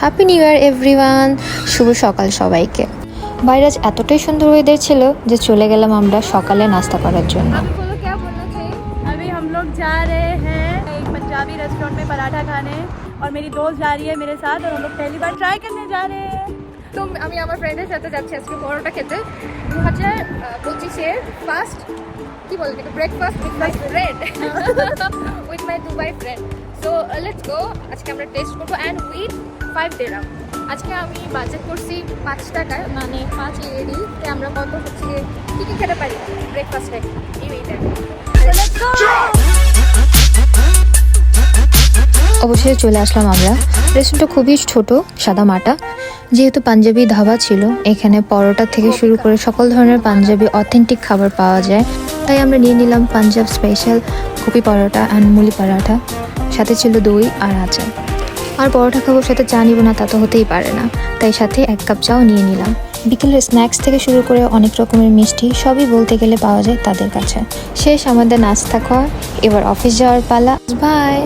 Happy new year everyone, শুভ সকাল সবাইকে। বাইরে আজ এতটাই সুন্দর ওয়েদার ছিল যে চলে গেলাম আমরা সকালে নাস্তা করার জন্য। अभी हम लोग जा रहे हैं एक पंजाबी रेस्टोरेंट में पराठा खाने और मेरी दोस्त जा रही है मेरे साथ और हम लोग पहली बार ट्राई करने जा रहे हैं। তো আমি আমার ফ্রেন্ডের সাথে যাচ্ছি আজকে পরোটা খেতে 2025-এর ফার্স্ট কি বলে এটাকে breakfast with my friend with my Dubai friend. So let's go. আজকে আমরা টেস্ট করবো অ্যান্ড উইথ 5 দিরহাম। আজকে আমি বাজেট করছি 5 টাকায়, মানে 5 এডি তে আমরা কত হচ্ছে কী কী খেতে পারি ব্রেকফাস্টে এই টাইমে। Let's go. অবশেষে চলে আসলাম আমরা। রেস্টুরেন্টটা খুবই ছোট, সাদা মাটা। যেহেতু পাঞ্জাবি ধাবা ছিল, এখানে পরোটা থেকে শুরু করে সকল ধরনের পাঞ্জাবি অথেন্টিক খাবার পাওয়া যায়। তাই আমরা নিয়ে নিলাম পাঞ্জাব স্পেশাল কপি পরোটা অ্যান্ড মুলি পরোটা, সাথে ছিল দই আর আচার। আর পরোটা খাবার সাথে চা নিব না তা তো হতেই পারে না, তাই সাথে 1 কাপ চাও নিয়ে নিলাম। বিকেলের স্ন্যাক্স থেকে শুরু করে অনেক রকমের মিষ্টি সবই বলতে গেলে পাওয়া যায় তাদের কাছে। শেষ আমাদের নাস্তা খাওয়া, এবার অফিস যাওয়ার পালা। বাই।